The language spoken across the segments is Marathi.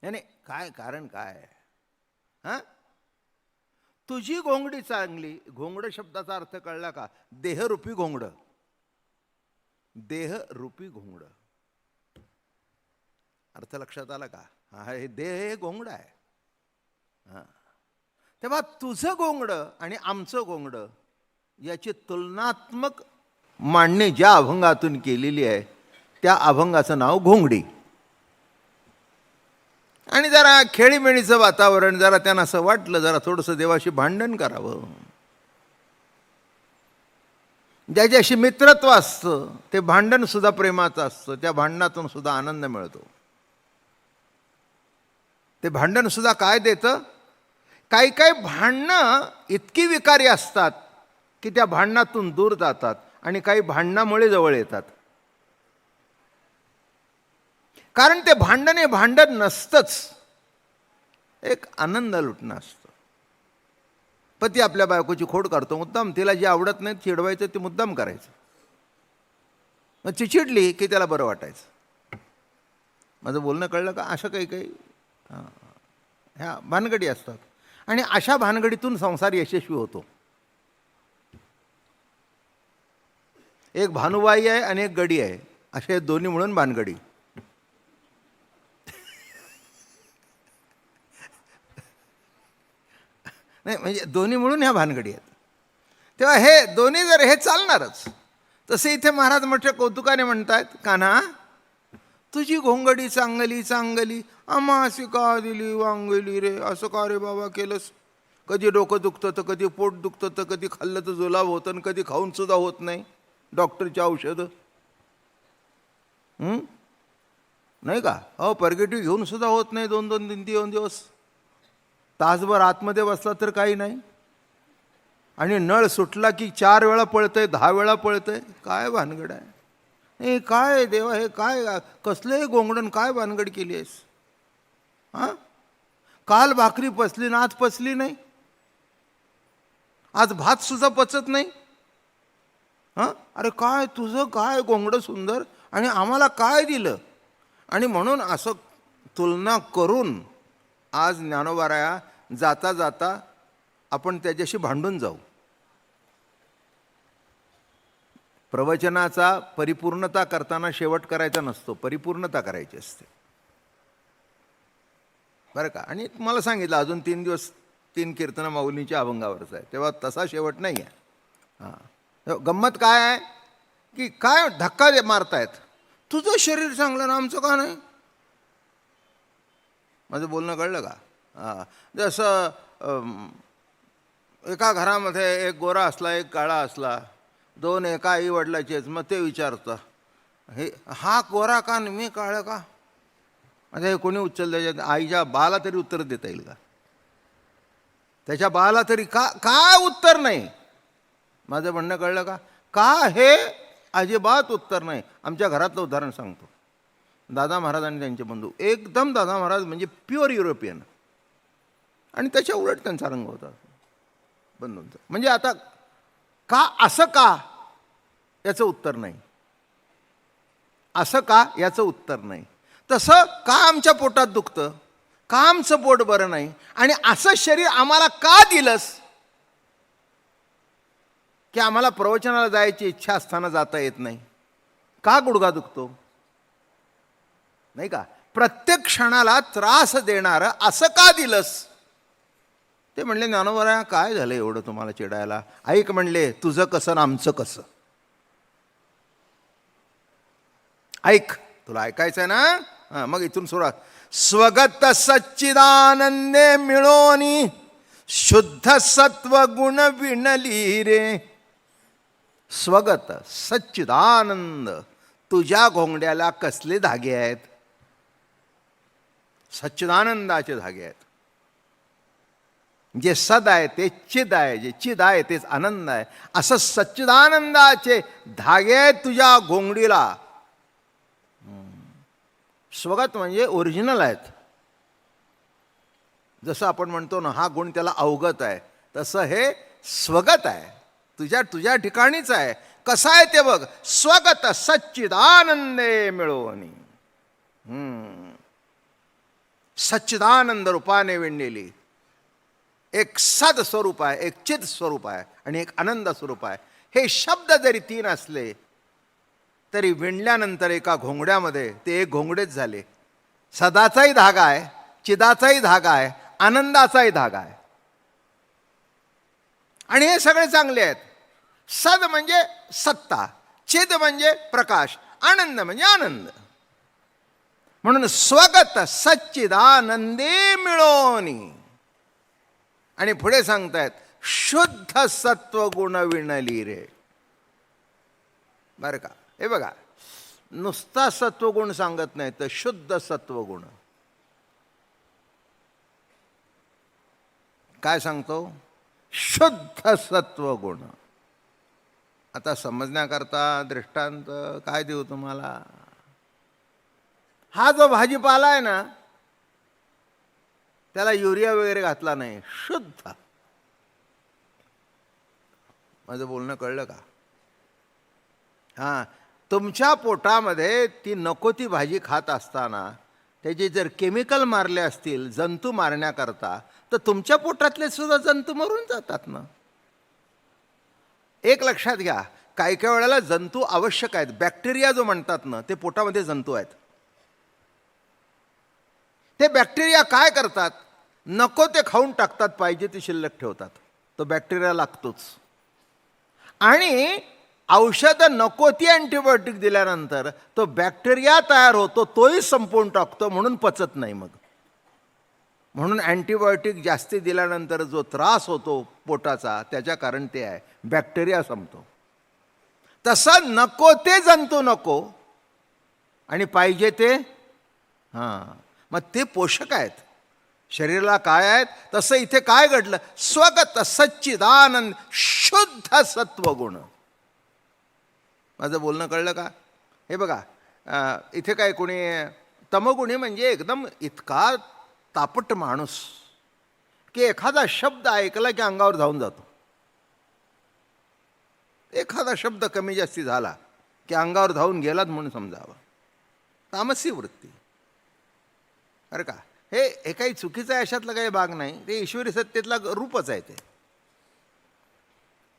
नाही काय कारण काय? हां, तुझी घोंगडी चांगली. घोंगड शब्दाचा अर्थ कळला का? देहरूपी घोंगड. देहरूपी घोंगड अर्थ लक्षात आला का? हा, हे देह हे घोंगड आहे. हां, तेव्हा तुझं घोंगड आणि आमचं घोंगड याची तुलनात्मक मांडणी ज्या अभंगातून केलेली आहे त्या अभंगाचं नाव घोंगडी. आणि जरा खेळीमेळीचं वातावरण, जरा त्यांना असं वाटलं जरा थोडंसं देवाशी भांडण करावं. ज्याच्याशी मित्रत्व असतं ते भांडण सुद्धा प्रेमाचं असतं. त्या भांडणातून सुद्धा आनंद मिळतो. ते भांडण सुद्धा काय देतं? काही काही भांडणं इतकी विकारी असतात की त्या भांडणातून दूर जातात आणि काही भांडणामुळे जवळ येतात. कारण ते भांडण हे भांडण नसतंच, एक आनंद लुटणं असतं. पती आपल्या बायकोची खोड काढतो मुद्दाम, तिला जे आवडत नाही चिडवायचं ते मुद्दाम करायचं. मग ती चिडली की त्याला बरं वाटायचं. माझं बोलणं कळलं का? अशा काही काही ह्या भानगडी असतात आणि अशा भानगडीतून संसार यशस्वी होतो. एक भानुबाई आहे आणि एक गडी आहे, असे दोन्ही मिळून भानगडी. नाही म्हणजे दोन्ही मिळून ह्या भानगडी आहेत. तेव्हा हे दोन्ही जर हे चालणारच. तसे इथे महाराज मोठ्या कौतुकाने म्हणतायत, कान्हा तुझी घोंगडी चांगली चांगली, आम्हासी का दिली वांगली रे. असं का रे बाबा केलंस? कधी डोकं दुखतं तर कधी पोट दुखतं तर कधी खाल्लं तर जुलाब होतं आणि कधी खाऊन सुद्धा होत नाही डॉक्टरची औषधं. नाही का? अहो परगेटिव्ह घेऊन सुद्धा होत नाही 2-2 3-3 दिवस. तासभर आतमध्ये बसला तर काही नाही आणि नळ सुटला की 4 वेळा पळतंय, 10 वेळा पळतंय. काय भानगड आहे? हे काय देवा, हे काय कसले गोंगडण, काय भानगड केली आहेस? हां, काल भाकरी पचली ना आज पचली नाही, आज भात सुद्धा पचत नाही. हां, अरे काय तुझं काय गोंगडं सुंदर आणि आम्हाला काय दिलं? आणि म्हणून असं तुलना करून आज ज्ञानोबाराया जाता जाता आपण त्याच्याशी भांडून जाऊ. प्रवचनाचा परिपूर्णता करताना शेवट करायचा नसतो, परिपूर्णता करायची असते बरं का. आणि तुम्हाला सांगितलं अजून 3 दिवस 3 कीर्तनं माऊलींच्या अभंगावरच आहे, तेव्हा तसा शेवट नाही आहे. हां, गंमत काय आहे की काय धक्का मारतायत, तुझं शरीर चांगलं ना आमचं का नाही? माझं बोलणं कळलं का? हां, जसं एका घरामध्ये एक गोरा असला एक काळा असला, 2 एका आई वडिलाचेच. मग ते विचारतं, हे हा गोरा का आणि मी काळं का? आता हे कोणी उचललं? त्याच्या आईच्या बाला तरी उत्तर देता येईल का? त्याच्या बाला तरी का काय उत्तर नाही? माझं म्हणणं कळलं का? का हे अजिबात उत्तर नाही. आमच्या घरातलं उदाहरण सांगतो. दादा महाराज आणि त्यांचे बंधू, एकदम दादा महाराज म्हणजे प्युअर युरोपियन आणि त्याच्या उलट त्यांचा रंग होता बंधूंचा. म्हणजे आता का असं का याचं उत्तर नाही, असं का याचं उत्तर नाही. तसं का आमच्या पोटात दुखतं, का आमचं पोट बरं नाही आणि असं शरीर आम्हाला का दिलंस की आम्हाला प्रवचनाला जायची इच्छा असताना जाता येत नाही? का गुडघा दुखतो? नाही का? प्रत्येक क्षणाला त्रास देणारं असं का दिलंस? ते म्हणले, ज्ञानोबा काय झालं एवढं तुम्हाला चिडायला? ऐक म्हणले, तुझं कसं ना आमचं कसं. ऐक, तुला ऐकायचंय ना? हां, मग इथून सुरुवात. स्वगत सच्चिदानंदे मिळोनी शुद्ध सत्व गुण विणली रे. स्वगत सच्चिदानंद, तुझ्या घोंगड्याला कसले धागे आहेत? सच्चिदानंदाचे धागे आहेत. जे सद आहे ते चिद आहे, जे चिद आहे तेच आनंद आहे. असं सच्चिदानंदाचे धागे आहेत तुझ्या घोंगडीला. स्वगत म्हणजे ओरिजिनल आहेत. जसं आपण म्हणतो ना हा गुण त्याला अवगत आहे, तसं हे स्वगत आहे, तुझ्या ठिकाणीच आहे. कसं आहे ते बघ. स्वगत सच्चिदानंदे मिळोनी. सच्चिदानंद रूपाने विणलेली एक सद स्वरूप आहे, एक चित स्वरूप आहे आणि एक आनंद स्वरूप आहे. हे शब्द जरी तीन असले तरी विणल्यानंतर एका घोंगड्यामध्ये ते एक घोंगडेच झाले. सदाचाही धागा आहे, चिदाचाही धागा आहे, आनंदाचाही धागा आहे. आणि हे सगळे चांगले आहेत. सद म्हणजे सत्ता, चिद म्हणजे प्रकाश, आनंद म्हणजे आनंद. म्हणून स्वगत सच्चिदानंदे मिळोनी. आणि पुढे सांगतायत शुद्ध सत्वगुण विणली रे. बरं का, हे बघा, नुसता सत्वगुण सांगत नाही तर शुद्ध सत्वगुण. काय सांगतो? शुद्ध सत्वगुण. आता समजण्याकरता दृष्टांत काय देऊ तुम्हाला? हा जो भाजीपाला आहे ना, त्याला युरिया वगैरे घातला नाही, शुद्ध. माझं बोलणं कळलं का? हां, तुमच्या पोटामध्ये ती नको ती भाजी खात असताना त्याचे जर केमिकल मारले असतील जंतू मारण्याकरता, तर तुमच्या पोटातले सुद्धा जंतू मरून जातात ना. एक लक्षात घ्या, काही काही वेळेला जंतू आवश्यक आहेत. बॅक्टेरिया जो म्हणतात ना, ते पोटामध्ये जंतू आहेत. ते बॅक्टेरिया काय करतात? नको ते खाऊन टाकतात, पाहिजे ते शिल्लक ठेवतात. तो बॅक्टेरिया लागतोच. आणि औषधं नको ती अँटीबायोटिक दिल्यानंतर तो बॅक्टेरिया तयार होतो, तोही संपवून टाकतो, म्हणून पचत नाही मग. म्हणून अँटीबायोटिक जास्ती दिल्यानंतर जो त्रास होतो पोटाचा, त्याच्या कारण ते आहे, बॅक्टेरिया संपतो. तसं नको ते जंतू नको आणि पाहिजे ते, हां, मग ते पोषक आहेत शरीराला. काय आहेत? तसं इथे काय घडलं? स्वगत सच्चिदानंद शुद्ध सत्वगुण. माझं बोलणं कळलं का? हे बघा, इथे काय कोणी तमगुणी म्हणजे एकदम इतका तापट माणूस की एखादा शब्द ऐकला की अंगावर धावून जातो. एखादा शब्द कमी जास्ती झाला की अंगावर धावून गेलात म्हणून समजावं. तामसी वृत्ती. बरं का, हे काही चुकीचं आहे अशातलं काही भाग नाही. ते ईश्वरी सत्तेतला रूपच आहे ते.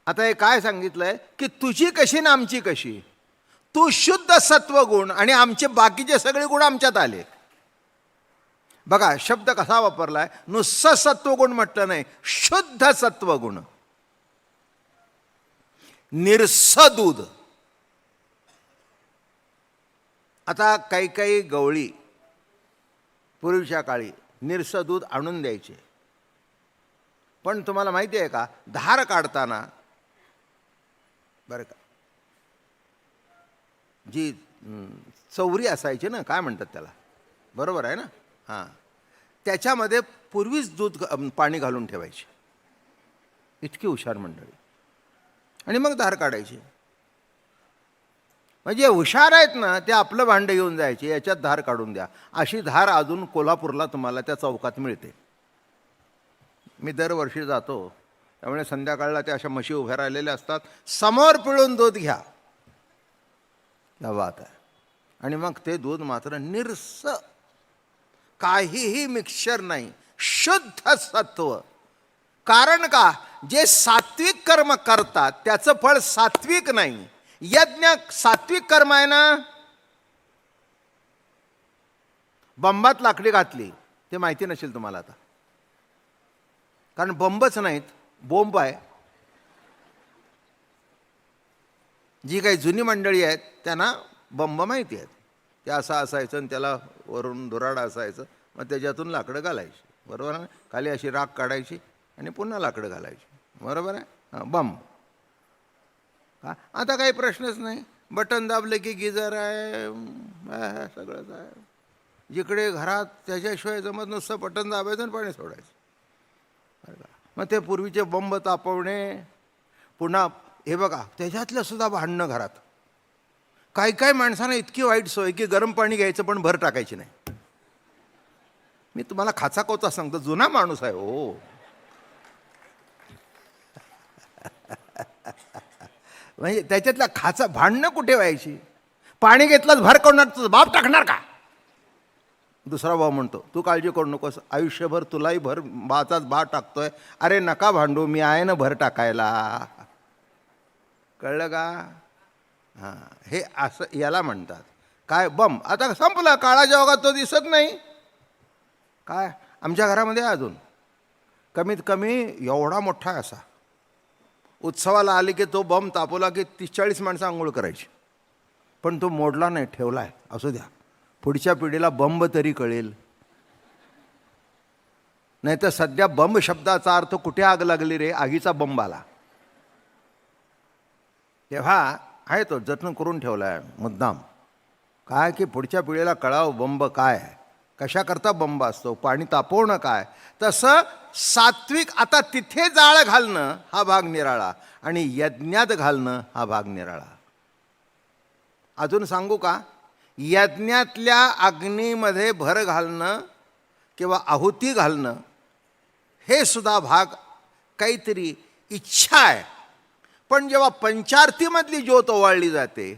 आता हे काय सांगितलंय की तुझी कशी ना आमची कशी. तू शुद्ध सत्वगुण आणि आमचे बाकीचे सगळे गुण आमच्यात आले. बघा शब्द कसा वापरलाय, नुसतं सत्वगुण म्हटलं नाही, शुद्ध सत्वगुण. निरस दूध. आता काही काही गवळी पूर्वीच्या काळी निरस दूध आणून द्यायचे. पण तुम्हाला माहिती आहे का, धार काढताना बरं का, जी चौरी असायची ना, काय म्हणतात त्याला, बरोबर आहे ना, हां, त्याच्यामध्ये पूर्वीच दूध पाणी घालून ठेवायचे. इतकी हुशार मंडळी. आणि मग धार काढायची. म्हणजे हुशार आहेत ना, ते आपलं भांडं घेऊन जायचे, याच्यात धार काढून द्या. अशी धार अजून कोल्हापूरला तुम्हाला त्या चौकात मिळते. मी दरवर्षी जातो, त्यामुळे संध्याकाळला त्या अशा म्हशी उभ्या राहिलेल्या असतात. समोर पिळून दूध घ्या, क्या बात आहे. आणि मग ते दूध मात्र निरस, काहीही मिक्सचर नाही, शुद्ध सत्व. कारण का, जे सात्विक कर्म करतात त्याचं फळ सात्विक नाही. यज्ञ सात्विक कर्म आहे ना. बंबात लाकडी घातली, ते माहिती नसेल तुम्हाला आता, कारण बंबच नाहीत, बोंब आहे. जी काही जुनी मंडळी आहेत त्यांना बंब माहिती आहेत. ते असं असायचं आणि त्याला वरून धुराडा असायचं, मग त्याच्यातून लाकडं घालायची, बरोबर आहे. खाली अशी राख काढायची आणि पुन्हा लाकडं घालायची, बरोबर आहे. हां, बंब. आता काही प्रश्नच नाही, बटन दाबले की गिजर आहे, सगळंच आहे. जिकडे घरात त्याच्याशिवाय जमत नुसतं बटन दाबायचं आणि पाणी सोडायचं. मग ते पूर्वीचे बंब तापवणे, पुन्हा हे बघा त्याच्यातलं सुद्धा भांडणं घरात. काही काही माणसांना इतकी वाईट सोय की गरम पाणी घ्यायचं पण भर टाकायची नाही. मी तुम्हाला खाचा कोचा सांगतो, जुना माणूस आहे हो. म्हणजे त्याच्यातला खाचा भांडणं कुठे व्हायची. पाणी घेतलं भर कोणाचं बाप टाकणार का. दुसरा भाऊ म्हणतो तू काळजी करू नकोस, आयुष्यभर तुलाही भर बाचाच बा टाकतोय. अरे नका भांडू, मी आहे ना भर टाकायला. कळलं का? हां, हे असं याला म्हणतात काय, बम. आता संपलं, काळाच्या ओघात तो दिसत नाही. काय आमच्या घरामध्ये अजून कमीत कमी एवढा मोठा असा, उत्सवाला आली की तो बम तापवला की 30-40 माणसं आंघोळ करायची. पण तो मोडला नाही, ठेवला आहे. असू द्या, पुढच्या पिढीला बंब तरी कळेल. नाही तर सध्या बंब शब्दाचा अर्थ कुठे आग लागली रे, आगीचा बंब आला. तेव्हा आहे तो जतन करून ठेवला आहे मुद्दाम. काय की पुढच्या पिढीला कळावं बंब काय, कशाकरता बंब असतो, पाणी तापवणं काय. तसं सात्विक, आता तिथे जाळ घालणं हा भाग निराळा आणि यज्ञात घालणं हा भाग निराळा. अजून सांगू का, यज्ञातल्या अग्नीमध्ये भर घालणं किंवा आहुती घालणं हे सुद्धा भाग काहीतरी इच्छा आहे. पण जेव्हा पंचारतीमधली ज्योत ओवाळली जाते,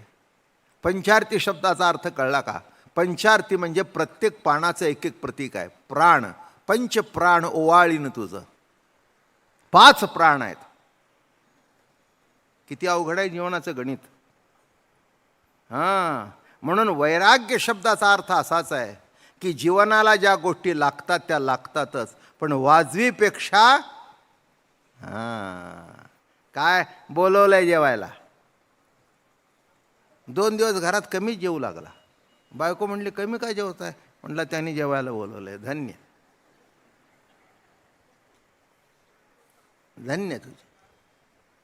पंचारती शब्दाचा अर्थ कळला का? पंचारती म्हणजे प्रत्येक पानाचं एक एक प्रतीक आहे. प्राण, पंच प्राण ओवाळीन तुझं. 5 प्राण आहेत. किती अवघड आहे जीवनाचं गणित. हां, म्हणून वैराग्य शब्दाचा अर्थ असाच आहे की जीवनाला ज्या गोष्टी लागतात त्या लागतातच, पण वाजवीपेक्षा. हां, काय बोलवलंय जेवायला, 2 दिवस घरात कमी जेवू लागला. बायको म्हणली कमी काय जेवताय? म्हटलं त्यांनी जेवायला बोलवलंय. धन्य धन्य तुझी,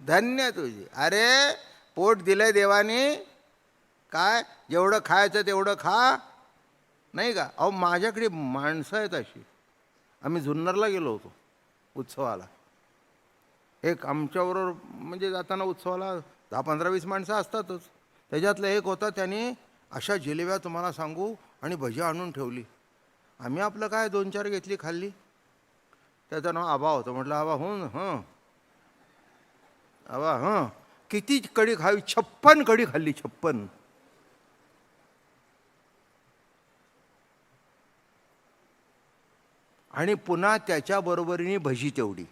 धन्य तुझी. अरे पोट दिलंय देवाने, काय जेवढं खायचं तेवढं खा, नाही का? अहो माझ्याकडे माणसं आहेत अशी. आम्ही जुन्नरला गेलो होतो उत्सवाला. एक आमच्याबरोबर म्हणजे जाताना उत्सवाला 10-15-20 माणसं असतातच. त्याच्यातलं एक होता, त्याने अशा जिलेब्या तुम्हाला सांगू आणि भजी आणून ठेवली. आम्ही आपलं काय 2-4 घेतली, खाल्ली. त्याचं नाव आबा होतं. म्हटलं आबा हं आबा किती कढी खावी? 56 कढी खाल्ली, 56. आणि पुन्हा त्याच्या बरोबरीने भजी तेवढी.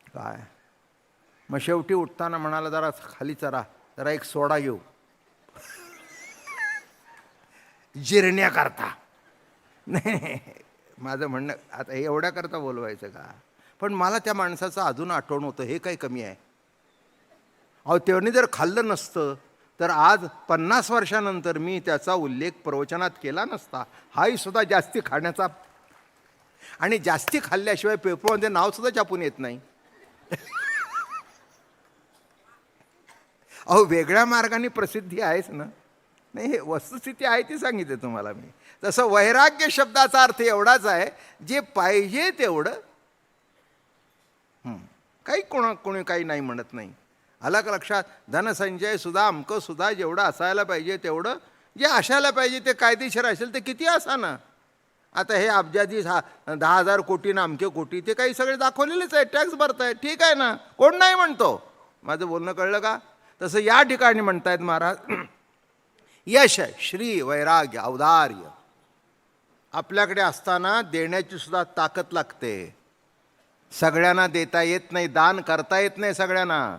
काय मग शेवटी उठताना म्हणाला जरा खाली चरा, जरा एक सोडा घेऊ जिरण्याकरता. नाही, माझं म्हणणं आता हे एवढ्याकरता बोलवायचं का? पण मला त्या माणसाचं अजून आठवण होतं. हे काही कमी आहे? अहो त्याने जर खाल्लं नसतं तर आज 50 वर्षानंतर मी त्याचा उल्लेख प्रवचनात केला नसता. हाही सुद्धा जास्ती खाण्याचा, आणि जास्ती खाल्ल्याशिवाय पेपरमध्ये नावसुद्धा छापून येत नाही. अहो वेगळ्या मार्गाने प्रसिद्धी आहेच ना. नाही, हे वस्तुस्थिती आहे ती सांगितली तुम्हाला मी. तसं वैराग्य शब्दाचा अर्थ एवढाच आहे, जे पाहिजे तेवढं. काही कोणी काही नाही म्हणत नाही. आलं का लक्षात? धनसंचय सुद्धा अमकं सुद्धा जेवढं असायला पाहिजे तेवढं, जे असायला पाहिजे ते कायदेशीर असेल ते किती असा ना. आता हे अब्जादी 10,000 कोटी ना अमके कोटी, ते काही सगळे दाखवलेलेच आहे. टॅक्स भरताय, ठीक आहे ना, कोण नाही म्हणतो. माझं बोलणं कळलं का? तसं या ठिकाणी म्हणतायत महाराज, यश, श्री, वैराग्य, औदार्य आपल्याकडे असताना देण्याची सुद्धा ताकद लागते. सगळ्यांना देता येत नाही, दान करता येत नाही सगळ्यांना.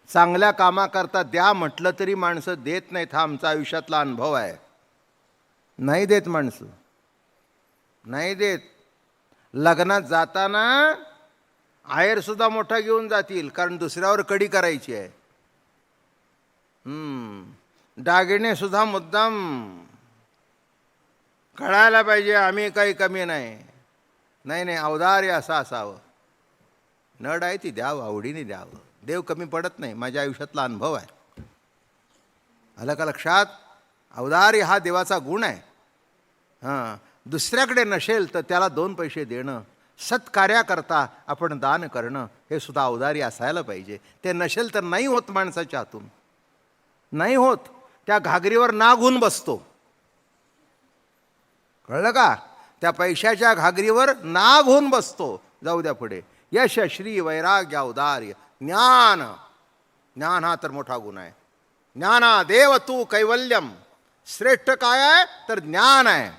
चांगल्या कामाकरता द्या म्हटलं तरी माणसं देत नाहीत. हा आमचा आयुष्यातला अनुभव आहे. नाही देत माणसं, नाही देत. लग्नात जाताना आहेरसुद्धा मोठा घेऊन जातील, कारण दुसऱ्यावर कडी करायची आहे. दागिने सुद्धा मुद्दाम कळायला पाहिजे आम्ही काही कमी नाही. नाही नाही, औदार्य असं असावं. नड आहे ती द्यावं, आवडीने द्यावं. देव कमी पडत नाही, माझ्या आयुष्यातला अनुभव आहे. आलं का लक्षात? औदार्य हा देवाचा गुण आहे. हां, दुसऱ्याकडे नसेल तर त्याला 2 पैसे देणं, सत्कार्याकरता आपण दान करणं, हे सुद्धा औदार्य असायला पाहिजे. ते नसेल तर नाही होत, माणसाच्या हातून नाही होत. त्या घागरीवर नाग होऊन बसतो. कळलं का? त्या पैशाच्या घागरीवर नाग होऊन बसतो. जाऊ द्या पुढे. यश, श्री, वैराग्य, औदार्य, ज्ञान. ज्ञान हा तर मोठा गुण आहे. ज्ञाना देव तू कैवल्यम, श्रेष्ठ काय आहे तर ज्ञान आहे.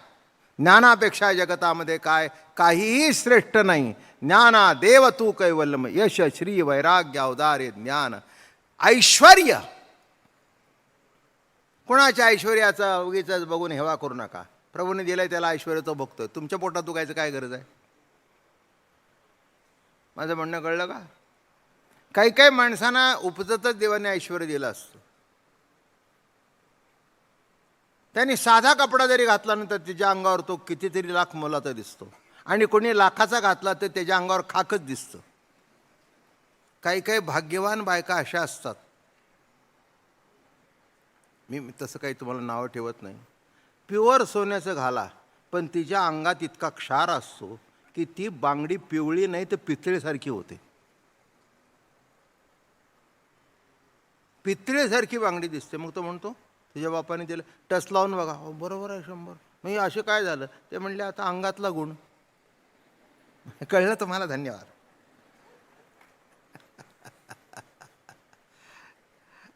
ज्ञानापेक्षा जगतामध्ये काय काहीही श्रेष्ठ नाही. ज्ञाना देव तू कैवल्यम, यश श्री वैराग्य औदार्य ज्ञान. ऐश्वर्य, कोणाच्या ऐश्वर्याचा उगीच बघून हेवा करू नका. प्रभूने दिलंय त्याला ऐश्वर्य, तो बघतोय. तुमच्या पोटात उगायचं काय गरज आहे? माझं म्हणणं कळलं का? काही काही माणसांना उपजतच देवाने ऐश्वर्य दिलं असतं. त्यांनी साधा कपडा जरी घातला ना तर त्याच्या अंगावर तो कितीतरी लाख मोलाचा दिसतो, आणि कोणी लाखाचा घातला तर त्याच्या अंगावर खाकच दिसतं. काही काही भाग्यवान बायका अशा असतात. मी तसं काही तुम्हाला नावं ठेवत नाही. प्युअर सोन्याचं घाला, पण तिच्या अंगात इतका क्षार असतो की ती बांगडी पिवळी नाही तर पितळेसारखी होते. पितळेसारखी बांगडी दिसते. मग तो म्हणतो तुझ्या बापाने दिलं, टच लावून बघा. बरोबर आहे 100. मग असं काय झालं? ते म्हणले आता अंगातला गुण. कळलं तुम्हाला? धन्यवाद.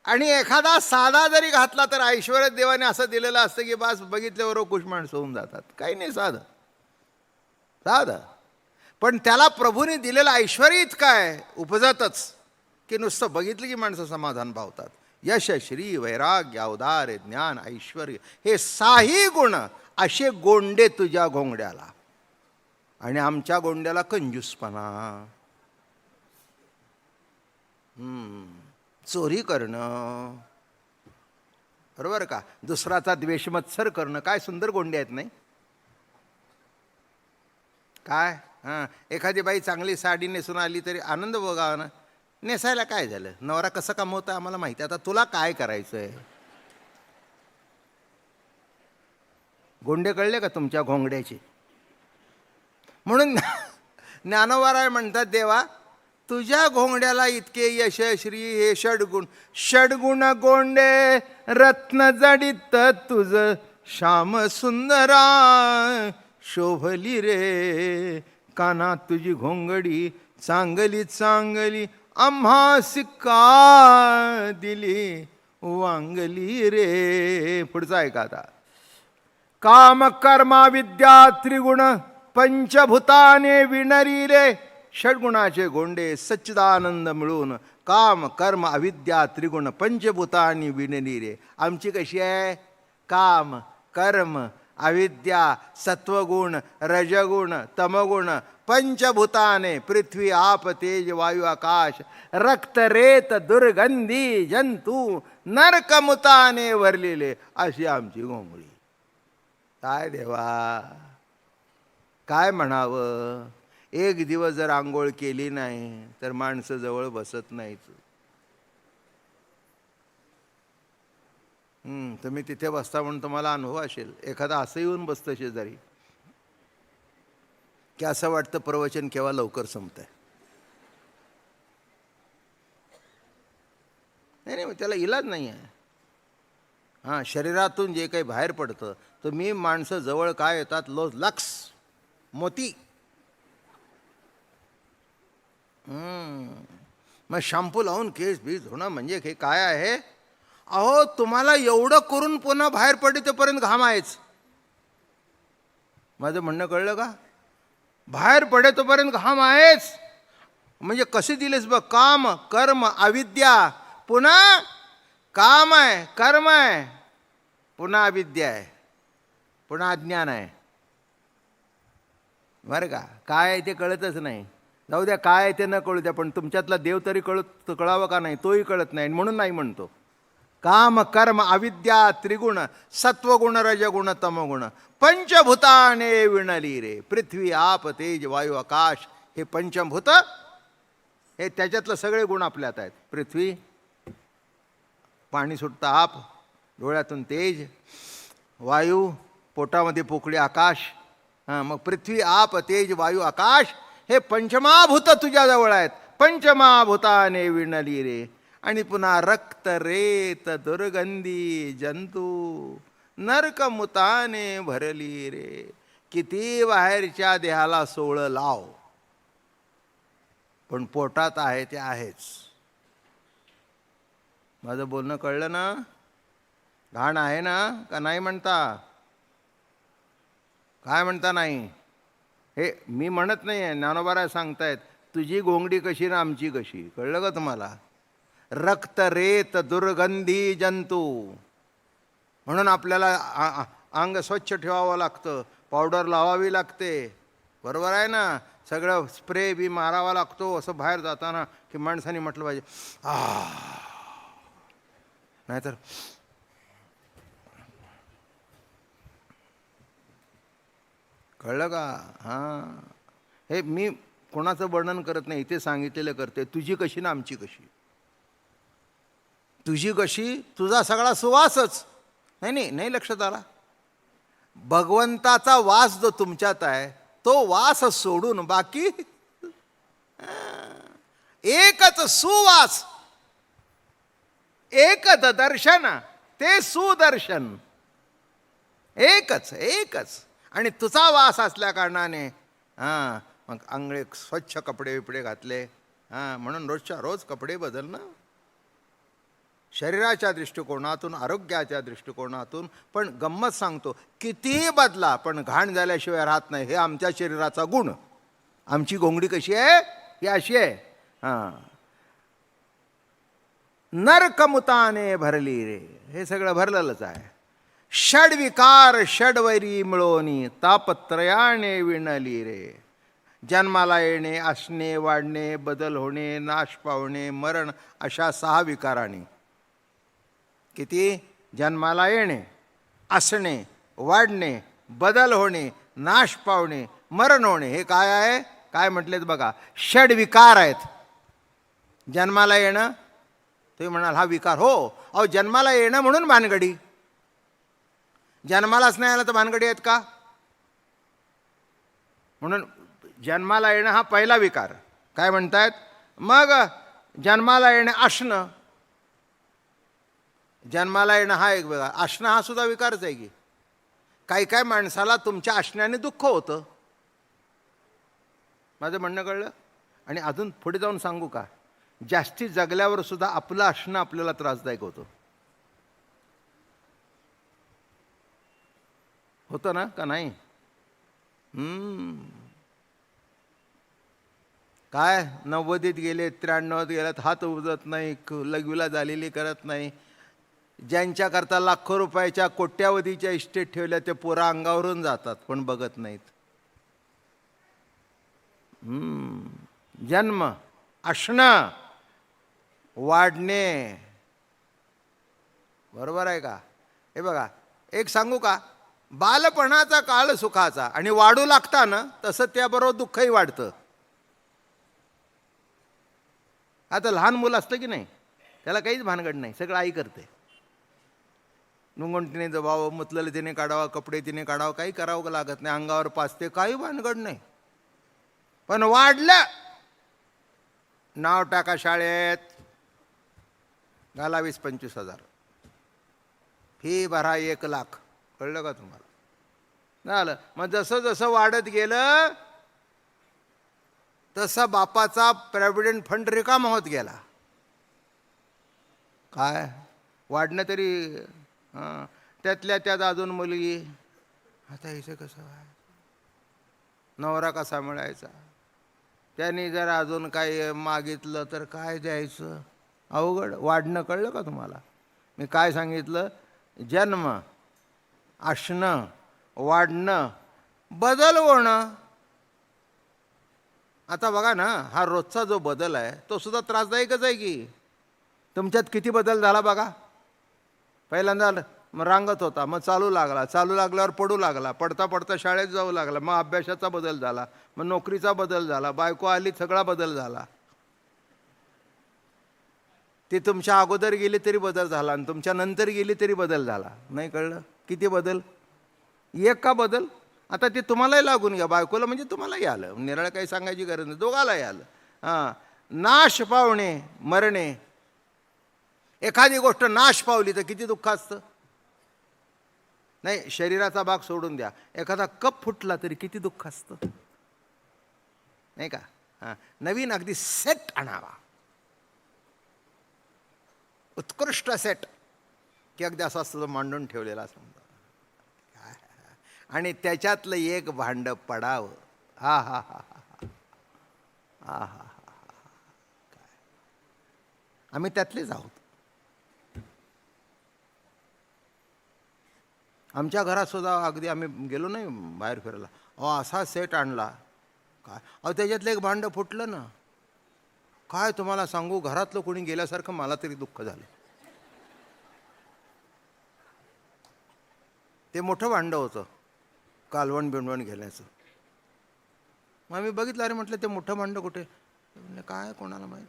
आणि एखादा साधा जरी घातला तर ऐश्वर्य देवाने असं दिलेलं असतं की बस बघितल्यावर खुश माणसं होऊन जातात. काही नाही, साधं साधं. पण त्याला प्रभूने दिलेलं ऐश्वर्य इतकं आहे उपजतच की नुसतं बघितलं की माणसं समाधान पावतात. यश श्री वैराग्य औदार्य ज्ञान ऐश्वर्य, हे 6ही गुण असे गोंडे तुझ्या घोंगड्याला. आणि आमच्या गोंड्याला कंजूसपणा, चोरी करणं, बरोबर का, दुसराचा द्वेष मत्सर करणं. काय सुंदर गोंडे आहेत नाही? काय एखादी बाई चांगली साडी नेसून आली तरी आनंद बघावा ना. नेसायला काय झालं? नवरा कसं कमवतं आम्हाला माहिती. आता तुला काय करायचं आहे? गोंडे कळले का तुमच्या घोंगड्याचे? म्हणून ज्ञानोबाराय म्हणतात, देवा तुझ्या घोंगड्याला इतके यश श्री हे षडगुण. षडगुण गोंडे रत्न जडित तुझ श्याम सुंदरा शोभली रे. काना तुझी घोंगडी चांगली चांगली आम्हास का दिली वांगली रे. पुढचा ऐका आता. काम कर्मा विद्या त्रिगुण पंचभूताने विणरी रे. षडगुणाचे गोंडे सच्चिदानंद मिळून काम कर्म अविद्या त्रिगुण पंचभूतानी विणरी रे. आमची कशी आहे? काम कर्म अविद्या सत्वगुण रजगुण तमगुण पंचभूताने पृथ्वी आप तेज वायू आकाश रक्त रेत दुर्गंधी जंतू नरकमुताने भरलेले अशी आमची घोंगडी. काय देवा, काय म्हणावं? एक दिवस जर आंघोळ केली नाही तर माणसं जवळ बसत नाहीत. तुम्ही तिथे बसता म्हणून तुम्हाला अनुभव असेल. एखादा असं येऊन बसतं शेजारी की असं वाटतं प्रवचन केव्हा लवकर संपतंय. नाही नाही, त्याला इलाज नाही आहे. शरीरातून जे काही बाहेर पडतं, तुम्ही माणसं जवळ काय येतात? लक्स मोती. मग शॅम्पू लावून केस बीज धुणं म्हणजे हे काय आहे? अहो तुम्हाला एवढं करून पुन्हा बाहेर पडेपर्यंत घाम आहेच. माझं म्हणणं कळलं का? बाहेर पडेपर्यंत घाम आहेच. म्हणजे कसे दिलेस बघ. काम कर्म अविद्या, पुन्हा काम आहे कर्म आहे, पुन्हा अविद्या आहे, पुन्हा अज्ञान आहे. बरं का? काय आहे ते कळतच नाही. जाऊ द्या, काय आहे ते न कळू द्या, पण तुमच्यातला देव तरी कळावं का नाही? तोही कळत नाही, म्हणून नाही म्हणतो. काम कर्म अविद्या त्रिगुण सत्वगुण रजगुण तमगुण पंचभूताने विणली रे. पृथ्वी आप तेज वायू आकाश हे पंचभूत, हे त्याच्यातलं सगळे गुण आपल्यात आहेत. पृथ्वी, पाणी सुटतं आप, डोळ्यातून तेज, वायू, पोटामध्ये पोकळी आकाश. मग पृथ्वी आप तेज वायू आकाश हे पंचमाभूत तुझ्याजवळ आहेत. पंचमाभूताने विणली रे. आणि पुन्हा रक्त रेत दुर्गंधी जंतू नरकमुताने भरली रे. किती बाहेरच्या देहाला सोळ लाव, पण पोटात आहे ते आहेच. माझं बोलणं कळलं ना? घाण आहे ना का नाही म्हणता? काय म्हणता नाही? हे मी म्हणत नाही आहे, ज्ञानोबा सांगतायत. तुझी घोंगडी कशी ना आमची कशी, कळलं का तुम्हाला? रक्त रेत दुर्गंधी जंतू, म्हणून आपल्याला अंग स्वच्छ ठेवावं लागतं, पावडर लावावी लागते, बरोबर आहे ना? सगळं स्प्रे बी मारावा लागतो. असं बाहेर जाताना की माणसाने म्हटलं पाहिजे नाहीतर कळलं का? हां, हे मी कोणाचं वर्णन करत नाही, इथे सांगितलेलं करते. तुझी कशी ना आमची कशी. तुझी कशी, तुझा सगळा सुवासच नाही. नाही लक्षात आला? भगवंताचा वास जो तुमच्यात आहे तो वास सोडून बाकी एकच सुवास, एकच दर्शन, ते सुदर्शन. एकच एकच. आणि तुझा वास असल्या कारणाने मग अंगळे स्वच्छ कपडे बिपडे घातले. म्हणून रोजच्या रोज कपडे बदलणं, शरीराच्या दृष्टिकोनातून, आरोग्याच्या दृष्टिकोनातून. पण गंमत सांगतो, कितीही बदला पण घाण झाल्याशिवाय राहत नाही. हे आमच्या शरीराचा गुण. आमची घोंगडी कशी आहे? ही अशी आहे. नरकमुताने भरली रे, हे सगळं भरलेलंच आहे. षडविकार षडवैरी मिळवणी, तापत्रयाने विणली रे. जन्माला येणे, असणे, वाढणे, बदल होणे, नाश पावणे, मरण, अशा 6 विकारांनी. किती? जन्माला येणे, असणे, वाढणे, बदल होणे, नाश पावणे, मरण होणे. हे काय आहे? काय म्हटलेत बघा, षडविकार आहेत. जन्माला येणं, तुम्ही म्हणाल हा विकार. हो, अहो जन्माला येणं म्हणून भानगडी. जन्मालाच नाही आलं तर भानगडी आहेत का? म्हणून जन्माला येणं हा पहिला विकार. काय म्हणतायत मग? जन्माला येणं, असणं. जन्माला येणं हा एक विकार, असणं हा सुद्धा विकारच आहे की. काही माणसाला तुमच्या असण्याने दुःख होतं. माझं म्हणणं कळलं? आणि अजून पुढे जाऊन सांगू का, जास्ती जगल्यावर सुद्धा आपलं असणं आपल्याला त्रासदायक होतं. होतं ना का नाही? काय 90त गेले, 93त गेलेत, हात उजत नाही, लघवीला झालेली करत नाही. ज्यांच्याकरता लाखो रुपयाच्या कोट्यावधीच्या इस्टेट ठेवल्या ते पोरा अंगावरून जातात पण बघत नाहीत. जन्म, असणं, वाढणे, बरोबर आहे का? हे बघा, एक सांगू का, बालपणाचा काळ सुखाचा आणि वाढू लागता ना तसं त्याबरोबर दुःखही वाढतं. आता लहान मुलं असतं की नाही, त्याला काहीच भानगड नाही, सगळं आई करते. नुंगण तिने जबावं, मुतलेलं तिने काढावं, कपडे तिने काढावं, काही करावं लागत नाही, अंगावर पाचते, काही भानगड नाही. पण वाढलं, नाव टाका शाळेत, घाला 20-25 हजार, फी भरा 1 लाख. कळलं का तुम्हाला? झालं. मग जसं जसं वाढत गेलं तसा बापाचा प्रॉव्हिडंट फंड रिकामा होत गेला. काय वाढणं तरी, त्यातल्या त्यात अजून मुलगी. आता हिचं कसं व्हायचं? नवरा कसा मिळायचा? त्यांनी जर अजून काही मागितलं तर काय द्यायचं? अवघड. वाढणं. कळलं का तुम्हाला? मी काय सांगितलं? जन्म, असणं, वाढणं, बदल होणं. आता बघा ना, हा रोजचा जो बदल आहे तो सुद्धा त्रासदायकच आहे की. तुमच्यात किती बदल झाला बघा. पहिल्यांदा मग रांगत होता, मग चालू लागला, चालू लागल्यावर पडू लागला, पडता पडता शाळेत जाऊ लागला, मग अभ्यासाचा बदल झाला, मग नोकरीचा बदल झाला, बायको आली, सगळा बदल झाला. ती तुमच्या अगोदर गेली तरी बदल झाला आणि तुमच्या नंतर गेली तरी बदल झाला. नाही कळलं? किती बदल? एक का बदल? आता ते तुम्हालाही लागून घ्या, बायकोला म्हणजे तुम्हालाही आलं, निराळ काही सांगायची गरज नाही, दोघालाही आलं. नाश पावणे, मरणे. एखादी गोष्ट नाश पावली तर किती दुःख असतं. नाही, शरीराचा भाग सोडून द्या, एखादा कप फुटला तरी किती दुःख असतं, नाही का? नवीन अगदी सेट आणावा, उत्कृष्ट सेट, की अगदी असा असतो मांडून ठेवलेला समजा, आणि त्याच्यातलं एक भांड पडावं. हा हा हा हा हा हा. आम्ही त्यातलेच आहोत. आमच्या घरात सुद्धा अगदी आम्ही गेलो नाही बाहेर फिरायला, असा सेट आणला काय, त्याच्यातलं एक भांडं फुटलं ना, काय तुम्हाला सांगू, घरातलं कोणी गेल्यासारखं मला तरी दुःख झालं. ते मोठं भांडं होतं कालवण बिंडवण घेण्याचं. मग मी बघितलं, अरे म्हटलं ते मोठं भांडं कुठे, म्हणजे काय कोणाला माहीत.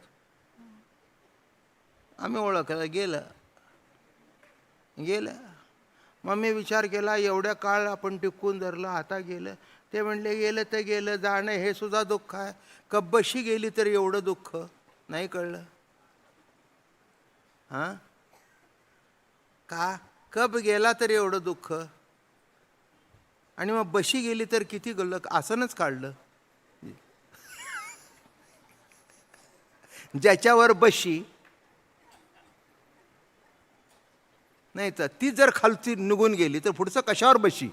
आम्ही ओळखलं, गेलं. मग मी विचार केला, एवढ्या काळ आपण टिकून धरलं, आता गेलं. ते म्हणले गेलं तर गेलं, जाणं हे सुद्धा दुःख आहे, कब्बशी गेली तर एवढं दुःख नाही कळलं. हां, का कब गेला तर एवढं दुःख, आणि मग बशी गेली तर किती गल्लक, आसनच काढलं. ज्याच्यावर बशी नाही तर ती जर खालची निघून गेली तर पुढचं कशावर बशी.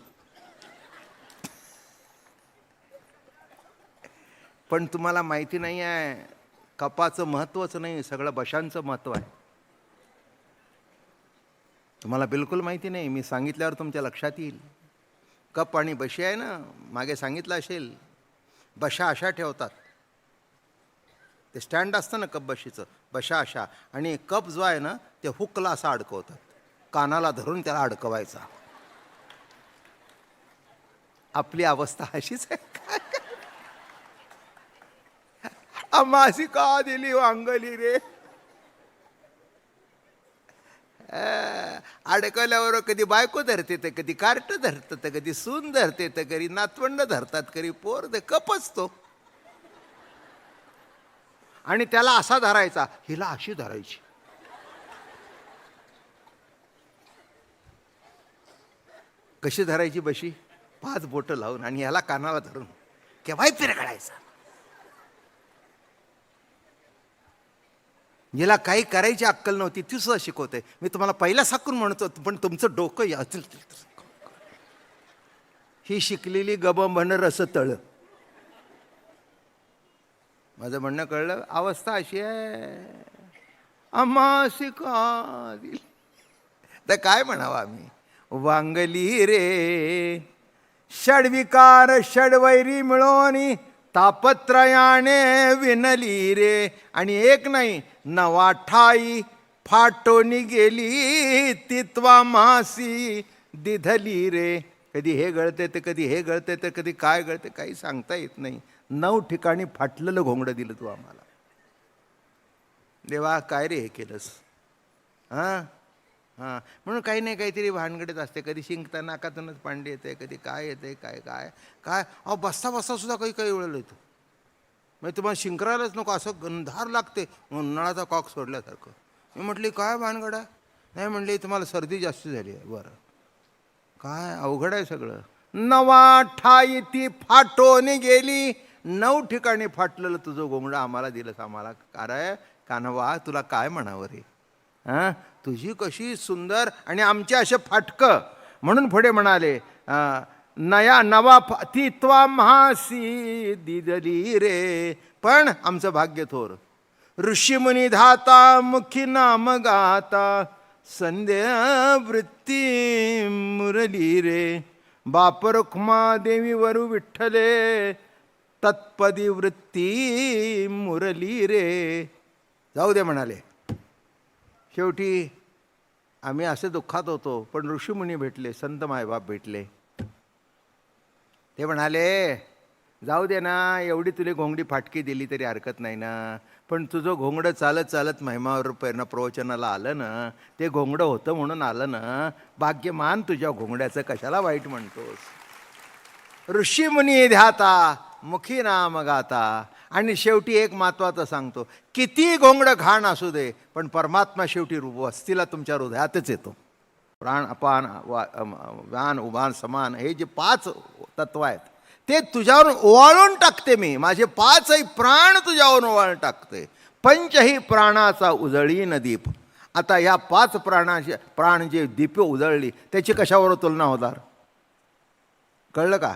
पण तुम्हाला माहिती नाही आहे, कपाचं महत्त्वच नाही, सगळं बशांचं महत्त्व आहे. तुम्हाला बिलकुल माहिती नाही, मी सांगितल्यावर तुमच्या लक्षात येईल. कप आणि बशी आहे ना, मागे सांगितलं असेल, बशा अशा ठेवतात, ते स्टँड असतं ना कप बशीचं, बशा अशा, आणि कप जो आहे ना ते हुकला असा अडकवतात, कानाला धरून त्याला अडकवायचा. आपली अवस्था अशीच आहे. अमासी का दिली वांगली रे, अडकवल्यावर कधी बायको धरते तर कधी कार्ट धरतं, तर कधी सून धरते, तर कधी नातवंड धरतात, कधी पोर, ते कप असतो. आणि त्याला असा धरायचा, हिला अशी धरायची. कशी धरायची बशी, 5 बोटं लावून, आणि ह्याला कानाला धरून केव्हाही पिरगडायचा. जिला काही करायची अक्कल नव्हती ती सुद्धा शिकवते. मी तुम्हाला पहिला साकून म्हणतो, पण तुमचं डोकं याचं. ही शिकलेली गबंभन रस तळ. माझं म्हणणं कळलं. अवस्था अशी आहे, अमासी का दिली तर काय म्हणावं आम्ही, वांगली रे षडविकार षडवैरी मिळवणी तापत्रयाने विनली रे. आणि एक नाही, नवा ठाई फाटोनी गेली तित्वा मासी दिधली रे. कधी हे गळते तर कधी हे गळते तर कधी काय गळते, काही सांगता येत नाही. 9 ठिकाणी फाटलेलं घोंगडं दिलं तू आम्हाला. देवा काय रे हे केलंस. हां हां, म्हणून काही नाही काहीतरी भानगडीत असते. कधी शिंकता नाकातूनच पांडी येते, कधी काय येते, काय काय काय. अहो बसता बसता सुद्धा काही काही वेळेला येतो. म्हणजे तुम्हाला शिंकरायलाच नको, असं गंधार लागते नळाचा कॉक सोडल्यासारखं. मी म्हटली काय भानगड आहे. नाही म्हणली तुम्हाला सर्दी जास्त झाली आहे. बरं, काय अवघड आहे सगळं. नवा ठाई ती फाटोन गेली, 9 ठिकाणी फाटलेलं तुझं घोंगडं आम्हाला दिलंस. आम्हाला अरे कानवा तुला काय म्हणावं रे. हां, तुझी कशी सुंदर आणि आमचे असे फाटकं. म्हणून पुढे म्हणाले, नया नवा ती त्वा महासी दिदली रे. पण आमचं भाग्य थोर. ऋषीमुनी धाता मुखी नाम गाता संध्या वृत्ती मुरली रे. बाप रुक्मा देवी वरु विठ्ठले तत्पदी वृत्ती मुरली रे. जाऊ दे म्हणाले. शेवटी आम्ही असे दुःखात होतो, पण ऋषीमुनी भेटले, संत मायबाप भेटले. ते म्हणाले जाऊ दे ना, एवढी तुला घोंगडी फाटकी दिली तरी हरकत नाही ना, पण तुझं घोंगडं चालत चालत महिमावर प्रवचनाला आलं ना, ते घोंगडं होतं म्हणून आलं ना. भाग्यमान तुझ्या घोंगड्याचं, कशाला वाईट म्हणतोस. ऋषीमुनी ध्याता मुखी नाम गाता. आणि शेवटी एक महत्त्वाचं सांगतो, किती घोंगडं घाण असू दे, पण परमात्मा शेवटी वस्तीला तुमच्या हृदयातच येतो. प्राण अपान व्यान उभान समान, हे जे 5 तत्व आहेत ते तुझ्यावर ओवाळून टाकते मी. माझे 5ही प्राण तुझ्यावर ओवाळून टाकते. 5ही प्राणाचा उजळीन दीप. आता या 5 प्राण जे दीप उजळली त्याची कशावर तुलना होणार? कळलं का?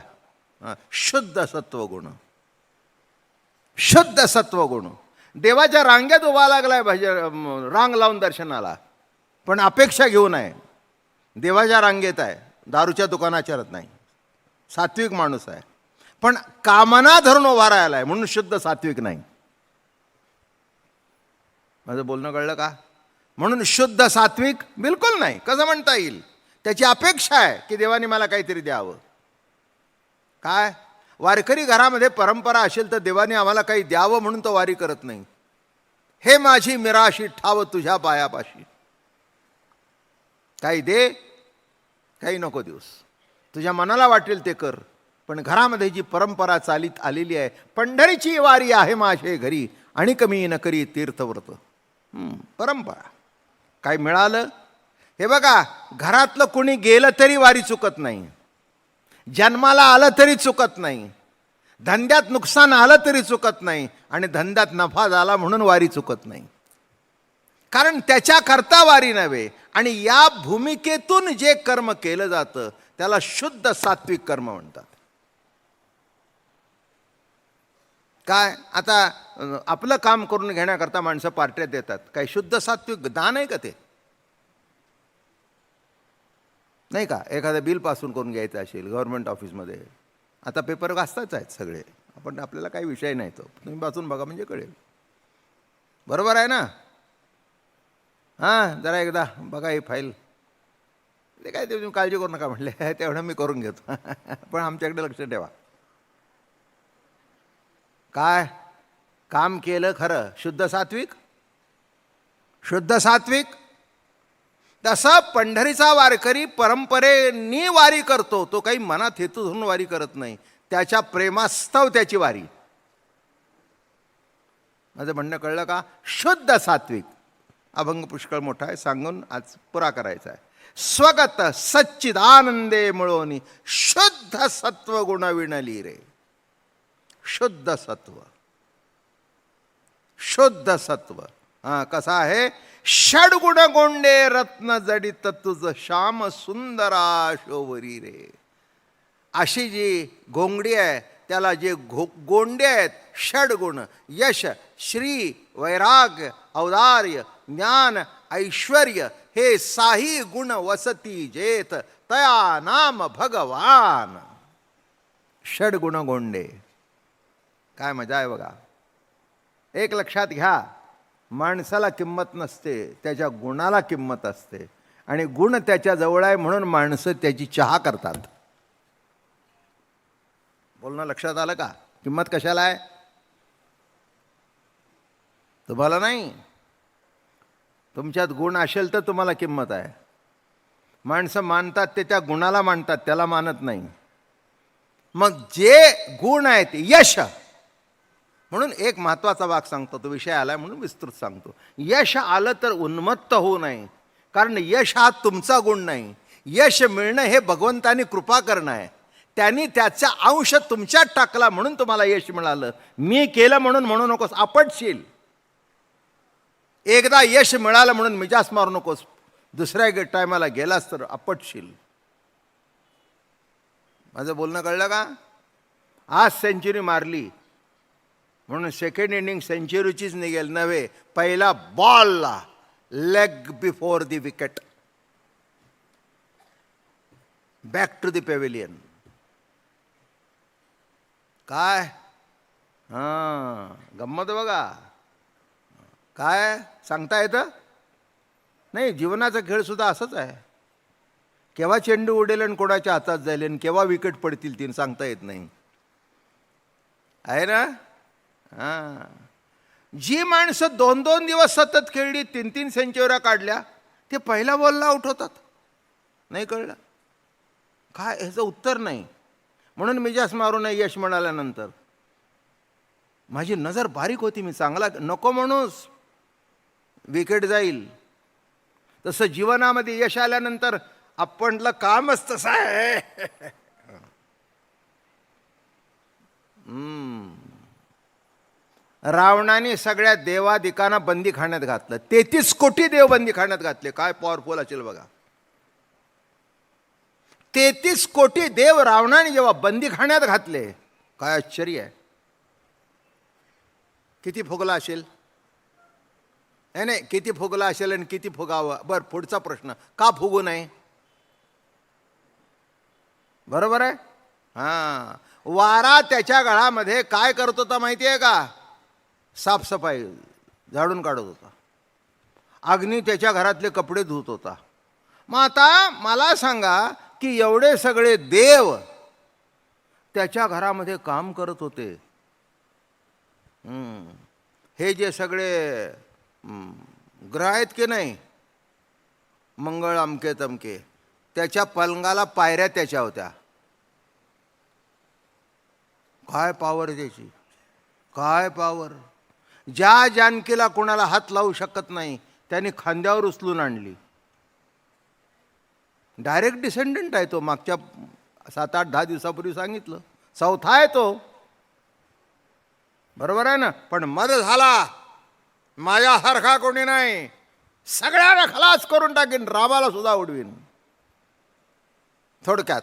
शुद्ध सत्वगुण. शुद्ध सत्वगुण. देवाच्या रांगेत उभा लागलाय रांग लावून दर्शनाला, पण अपेक्षा घेऊ नये. देवाच्या रांगेत आहे, दारूच्या दुकानात चरत नाही, सात्विक माणूस आहे. पण कामना धरून उभा राहिलाय म्हणून शुद्ध सात्विक नाही. माझं बोलणं कळलं का? म्हणून शुद्ध सात्विक बिलकुल नाही. कसं म्हणता येईल? त्याची अपेक्षा आहे की देवाने मला काहीतरी द्यावं. काय वारकरी घरामध्ये परंपरा असेल तर देवाने आम्हाला काही द्यावं म्हणून तो वारी करत नाही. हे माझी मिराशी ठाव तुझ्या पायापाशी. काही दे, काही नको देऊस, तुझ्या मनाला वाटेल ते कर. पण घरामध्ये जी परंपरा चालीत आलेली आहे, पंढरीची वारी आहे माझे घरी आणि कमी न करी तीर्थव्रत. परंपरा. काय मिळालं? हे बघा, घरातलं कुणी गेलं तरी वारी चुकत नाही, जन्माला आलं तरी चुकत नाही, धंद्यात नुकसान आलं तरी चुकत नाही, आणि धंद्यात नफा झाला म्हणून वारी चुकत नाही. कारण त्याच्याकरता वारी नव्हे. आणि या भूमिकेतून जे कर्म केलं जातं त्याला शुद्ध सात्विक कर्म म्हणतात. काय आता आपलं काम करून घेण्याकरता माणसं पार्ट्या देतात, काय शुद्ध सात्विक दान आहे का ते? नाही का? एखादं बिल पासून करून घ्यायचं असेल गव्हर्नमेंट ऑफिसमध्ये, आता पेपर वाचताच आहेत सगळे, आपण आपल्याला काही विषय नाही, तो तुम्ही वाचून बघा म्हणजे कळेल. बरोबर आहे ना? हां, जरा एकदा बघा ही फाईल. ते काय, ते तुम्ही काळजी करू नका म्हटले, तेवढं मी करून घेतो. पण आमच्याकडे लक्ष ठेवा. काय काम केलं खरं शुद्ध सात्विक? शुद्ध सात्विक. तसा पंढरीचा वारकरी परंपरेनी वारी करतो, तो काही मनात हेतू धरून वारी करत नाही, त्याच्या प्रेमास्तव त्याची वारी. माझं म्हणणं कळलं का? शुद्ध सात्विक. अभंग पुष्कळ मोठा आहे, सांगून आज पुरा करायचा आहे. स्वगत सच्चिदानंदे मिळोनी शुद्ध सत्व गुण विणली रे. शुद्ध सत्व. शुद्ध सत्व कसा आहे? षडगुण गोंडे रत्न जडित तुझ श्याम सुंदरा शोभरी रे. अशी जी गोंगडी आहे त्याला जे गोंडे आहेत षडगुण, यश, श्री, वैराग्य, औदार्य, ज्ञान, ऐश्वर्य, हे साही गुण वसती जेत तया नाम भगवान. षडगुण गोंडे. काय मजा आहे बघा. एक लक्षात घ्या, माणसाला किंमत नसते, त्याच्या गुणाला किंमत असते. आणि गुण त्याच्या जवळ आहे म्हणून माणसं त्याची चहा करतात. बोलणं लक्षात आलं का? किंमत कशाला आहे? तुम्हाला नाही. तुमच्यात गुण असेल तर तुम्हाला किंमत आहे. माणसं मानतात ते त्या गुणाला मानतात, त्याला मानत नाही. मग जे गुण आहेत, यश. म्हणून एक महत्त्वाचा भाग सांगतो, तो विषय आलाय म्हणून विस्तृत सांगतो. यश आलं तर उन्मत्त होऊ नये, कारण यश हा तुमचा गुण नाही. यश मिळणं हे भगवंतानी कृपा करणं आहे. त्यांनी त्याचा अंश तुमच्यात टाकला म्हणून तुम्हाला यश मिळालं. मी केलं म्हणून म्हणू नकोस, आपटशील. एकदा यश मिळालं म्हणून मिजास मारू नकोस, दुसऱ्या टायमाला गेलास तर आपटशील. माझं बोलणं कळलं का? आज सेंचुरी मारली म्हणून सेकंड इनिंग सेंचुरीचीच निघेल नव्हे, पहिला बॉलला leg before the wicket, back to the pavilion. काय गंमत बघा. काय सांगता येतं नाही. जीवनाचा खेळ सुद्धा असंच आहे. केव्हा चेंडू उडेल आणि कोणाच्या हातात जाईल आणि केव्हा विकेट पडतील तीन सांगता येत नाही, आहे ना? जी माणसं 2-2 दिवस सतत खेळली, 3-3 सेंचुऱ्या काढल्या, ते पहिल्या बॉलला आउट होतात. नाही कळलं काय? ह्याचं उत्तर नाही. म्हणून मिजास मारू नये यश मिळाल्यानंतर. माझी नजर बारीक होती, मी चांगला नको म्हणूस विकेट जाईल. तसं जीवनामध्ये यश आल्यानंतर आपणलं कामच तसं आहे. रावणाने सगळ्या देवादिकांना बंदीखान्यात घातलं. 33 कोटी देव बंदीखान्यात घातले. काय पॉवरफुल असेल बघा. 33 कोटी देव रावणाने जेव्हा बंदीखान्यात घातले, काय आश्चर्य आहे. किती फुगला असेल? नाही, किती फुगला असेल आणि किती फुगावं. बरं, पुढचा प्रश्न, का फुगू नये? बरोबर आहे. हां, वारा त्याच्या गळामध्ये काय करत होता माहिती आहे का? साफसफाई, झाडून काढत होता. अग्नी त्याच्या घरातले कपडे धुत होता. मग आता मला सांगा की एवढे सगळे देव त्याच्या घरामध्ये काम करत होते. हे जे सगळे ग्रह आहेत की नाही, मंगळ अमके तमके, त्याच्या पलंगाला पायऱ्या त्याच्या होत्या. काय पॉवर त्याची, काय पॉवर. ज्या जानकीला कोणाला हात लावू शकत नाही त्यांनी खांद्यावर उचलून आणली. डायरेक्ट डिसेंडंट आहे तो. मागच्या 7-8-10 दिवसापूर्वी सांगितलं. चौथा आहे तो. बरोबर आहे ना. पण मद झाला, माझ्यासारखा कोणी नाही, सगळ्यांना खलास करून टाकीन, रामाला सुद्धा उडवीन. थोडक्यात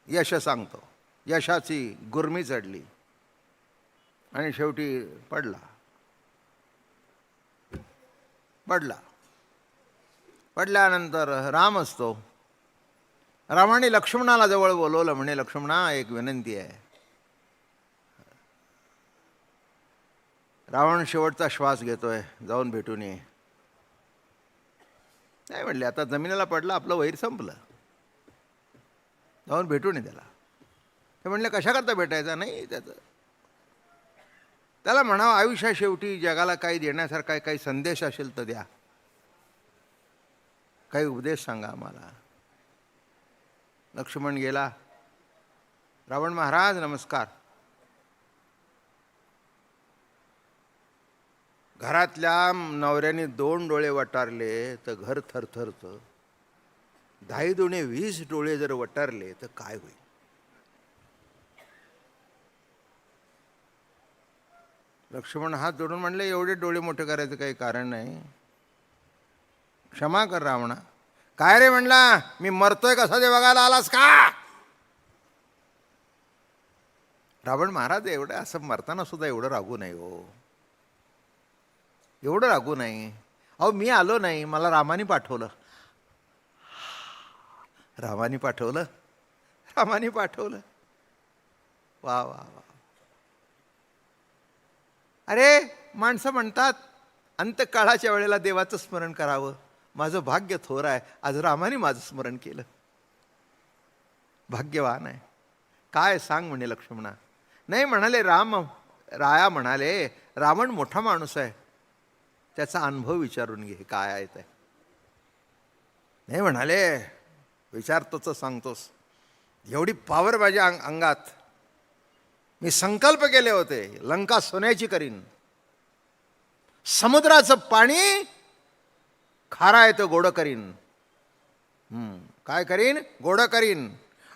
यश सांगतो. यशाची गुरमी चढली आणि शेवटी पडला. पडल्यानंतर राम असतो. रामाने लक्ष्मणाला जवळ बोलवलं. म्हणे, लक्ष्मणा, एक विनंती आहे. रावण शेवटचा श्वास घेतोय, जाऊन भेटून ये. नाही म्हणले, आता जमिनीला पडला, आपलं वैर संपलं, जाऊन भेटून ये त्याला. ते म्हणले, कशाकरता भेटायचा? नाही, त्याला म्हणावं, आयुष्या शेवटी जगाला काही देण्यासारखा काही संदेश असेल तर द्या, काही उपदेश सांगा आम्हाला. लक्ष्मण गेला. रावण, महाराज नमस्कार. घरातल्या नवऱ्याने 2 डोळे वटारले तर घर थरथरतं. 10 दुणे 20 डोळे जर वटारले तर काय होईल? लक्ष्मण हात जोडून म्हणले, एवढे डोळे मोठे करायचं काही कारण नाही, क्षमा कर रावणा. काय रे म्हणला, मी मरतोय कसा ते बघायला आलास का? रावण, महाराज एवढं असं मरताना सुद्धा एवढं रागू नाही हो, एवढं रागू नाही. अहो, मी आलो नाही, मला रामाने पाठवलं. रामाने पाठवलं. वा वा वा. अरे, माणसं म्हणतात अंतकाळाच्या वेळेला देवाचं स्मरण करावं. माझं भाग्य थोर आहे, आज रामाने माझं स्मरण केलं. भाग्यवान आहे. काय सांग म्हणे लक्ष्मणा. नाही म्हणाले, राया म्हणाले, रावण मोठा माणूस आहे, त्याचा अनुभव विचारून घे, काय आहे ते. नाही म्हणाले, विचारतोच सांगतोस. एवढी पॉवर माझ्या अंगात. मी संकल्प केले होते, लंका सोन्याची करीन, समुद्राचं पाणी खारा आहे तर गोड करीन. काय करीन? गोड करीन.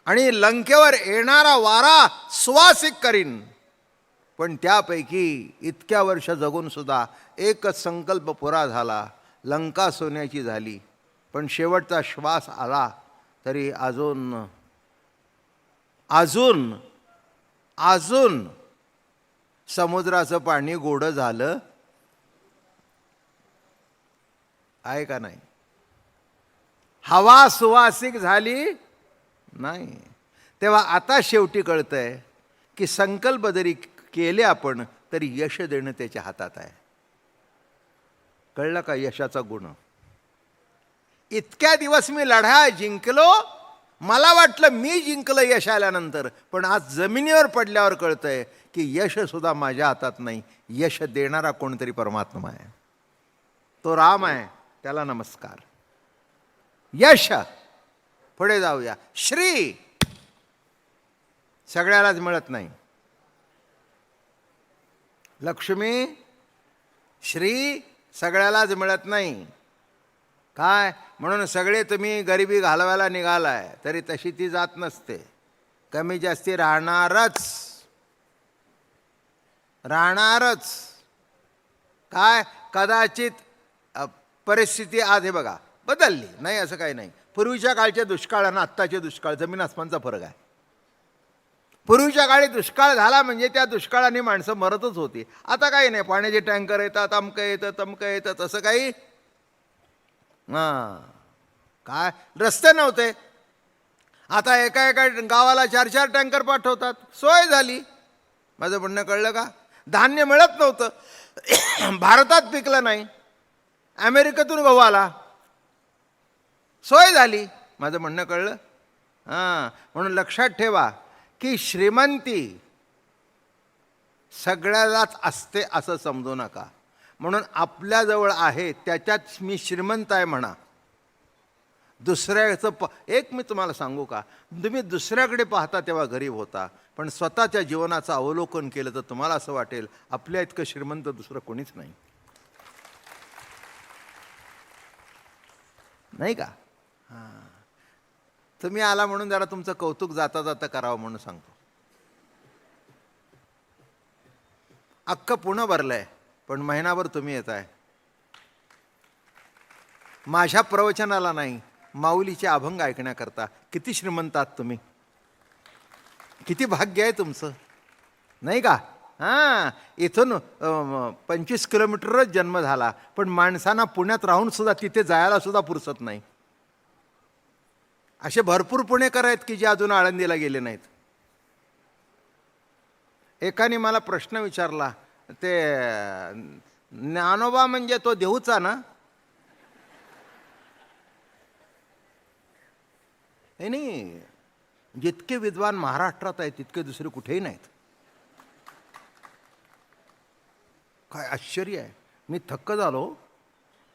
आणि लंकेवर येणारा वारा सुवासिक करीन. पण त्यापैकी इतक्या वर्ष जगून सुद्धा एकच संकल्प पुरा झाला, लंका सोन्याची झाली. पण शेवटचा श्वास आला तरी अजून समुद्राचं पाणी गोड झालं आहे का नाही? हवा सुवासिक झाली नाही. तेव्हा आता शेवटी कळतंय की संकल्प जरी केले आपण तरी यश देणं त्याच्या हातात आहे. कळलं का यशाचा गुण? इतक्या दिवस मी लढा जिंकलो, मला वाटलं मी जिंकलं यश आल्यानंतर, पण आज जमिनीवर पडल्यावर कळतंय की यश सुद्धा माझ्या हातात नाही, यश देणारा कोणतरी परमात्मा आहे, तो राम आहे, त्याला नमस्कार. यश, पुढे जाऊया. श्री सगळ्यालाच मिळत नाही. लक्ष्मी, श्री सगळ्यालाच मिळत नाही. काय म्हणून सगळे तुम्ही गरिबी घालवायला निघालाय तरी तशी ती जात नसते, कमी जास्ती राहणारच. काय कदाचित परिस्थिती आज हे बघा बदलली नाही असं काही नाही. पूर्वीच्या काळच्या दुष्काळ आणि आत्ताचे दुष्काळ जमीन आसमानचा फरक आहे. पूर्वीच्या काळी दुष्काळ झाला म्हणजे त्या दुष्काळाने माणसं मरतच होती. आता काही नाही, पाण्याचे टँकर येतात, अमकं येतं तमकं येतं, तसं काही हां काय रस्ते नव्हते. आता एका एका गावाला 4-4 टँकर पाठवतात, सोय झाली. माझं म्हणणं कळलं का? धान्य मिळत नव्हतं, भारतात पिकलं नाही, अमेरिकेतून गहू आला, सोय झाली. माझं म्हणणं कळलं? हां, म्हणून लक्षात ठेवा की श्रीमंती सगळ्यालाच असते असं समजू नका. म्हणून आपल्याजवळ आहे त्याच्यात मी श्रीमंत आहे म्हणा. दुसऱ्याचं एक मी तुम्हाला सांगू का, तुम्ही दुसऱ्याकडे पाहता तेव्हा गरीब होता, पण स्वतःच्या जीवनाचं अवलोकन केलं तर तुम्हाला असं वाटेल आपल्या इतकं श्रीमंत दुसरं कोणीच नाही. नाही का? हां, तुम्ही आला म्हणून जरा तुमचं कौतुक जाता जाता करावं म्हणून सांगतो. अख्खं पुणं भरलंय पण महिनाभर तुम्ही येत आहे. माझ्या प्रवचनाला नाही, माऊलीचे अभंग ऐकण्याकरता. किती श्रीमंत आहात तुम्ही, किती भाग्य आहे तुमचं, नाही का? हां, इथून 25 किलोमीटरच जन्म झाला, पण माणसांना पुण्यात राहून सुद्धा तिथे जायला सुद्धा पुरसत नाही. असे भरपूर पुणेकर आहेत की जे अजून आळंदीला गेले नाहीत. एकाने मला प्रश्न विचारला, ते ज्ञानोबा म्हणजे तो देहूचा ना? नाही, जितके विद्वान महाराष्ट्रात आहेत तितके दुसरे कुठेही नाहीत. काय आश्चर्य आहे. मी थक्क झालो.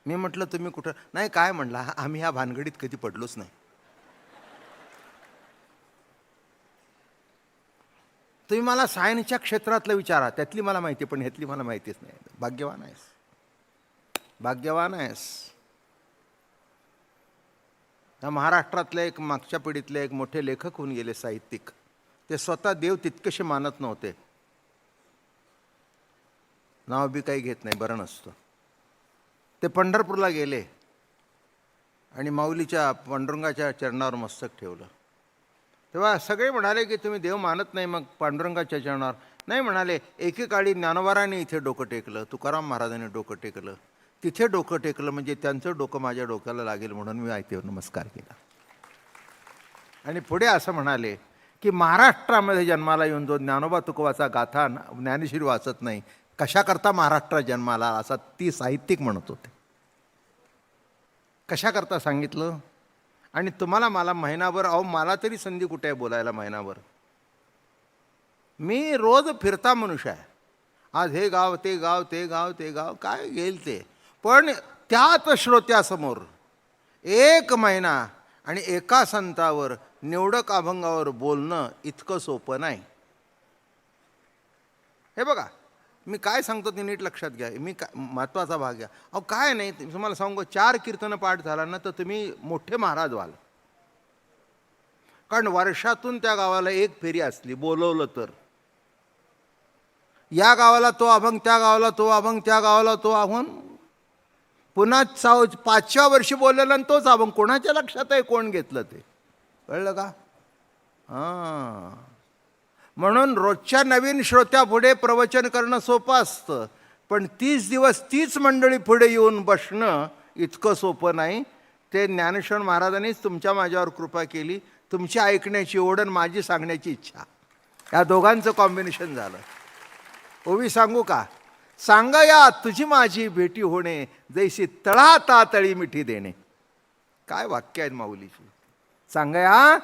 मी म्हटलं तुम्ही कुठं? नाही, काय म्हणला, आम्ही ह्या भानगडीत कधी पडलोच नाही. तुम्ही मला सायन्सच्या क्षेत्रातलं विचारा, त्यातली मला माहिती, पण ह्यातली मला माहितीच नाही. भाग्यवान आहेस, भाग्यवान आहेस. त्या महाराष्ट्रातले एक मागच्या पिढीतले एक मोठे लेखक होऊन गेले, साहित्यिक. ते स्वतः देव तितकेसे मानत नव्हते. नाव बी काही घेत नाही, बरं नसतं. ते पंढरपूरला गेले आणि माऊलीच्या पांडुरंगाच्या चरणावर मस्तक ठेवलं. तेव्हा सगळे म्हणाले की तुम्ही देव मानत नाही, मग पांडुरंगाच्या चरणावर नाही. म्हणाले, एकेकाळी ज्ञानोबारांनी इथे डोकं टेकलं, तुकाराम महाराजांनी डोकं टेकलं, तिथे डोकं टेकलं म्हणजे त्यांचं डोकं माझ्या डोक्याला लागेल म्हणून मी आयतेवर नमस्कार केला. आणि पुढे असं म्हणाले की महाराष्ट्रामध्ये जन्माला येऊन जो ज्ञानोबा तुकोबाचा गाथा ज्ञानेश्वरी वाचत नाही, कशाकरता महाराष्ट्रात जन्माला, असा ती साहित्यिक म्हणत होते. कशाकरता सांगितलं? आणि तुम्हाला मला महिनाभर, अहो मला तरी संधी कुठे आहे बोलायला महिनाभर. मी रोज फिरता मनुष्य आहे. आज हे गाव ते गाव, ते गाव ते गाव, काय गेल ते. पण त्याच श्रोत्यासमोर 1 महिना आणि एका संतावर निवडक अभंगावर बोलणं इतकं सोपं नाही. हे बघा, मी काय सांगतो ते नीट लक्षात घ्या. मी महत्त्वाचा भाग घ्या. अहो काय नाही, तुम्हाला सांगू, 4 कीर्तनं पाठ झाला ना तर तुम्ही मोठे महाराज व्हाल. कारण वर्षातून त्या गावाला 1 फेरी असली, बोलवलं तर. या गावाला तो अभंग, त्या गावाला तो अभंग, त्या गावाला तो अभंग, पुन्हा 5व्या वर्षी बोललेला आणि तोच अभंग. कोणाच्या लक्षात आहे कोण घेतलं ते? कळलं का? हां, म्हणून रोजच्या नवीन श्रोत्यापुढे प्रवचन करणं सोपं असतं, पण 30 दिवस तीच मंडळी पुढे येऊन बसणं इतकं सोपं नाही. ते ज्ञानेश्वर महाराजांनीच तुमच्या माझ्यावर कृपा केली. तुमची ऐकण्याची ओढ आणि माझी सांगण्याची इच्छा, या दोघांचं कॉम्बिनेशन झालं. ओवी सांगू का? सांगया तुझी माझी भेटी होणे, जैसी तळा तळी मिठी देणे. काय वाक्य आहेत माऊलीची. सांगया,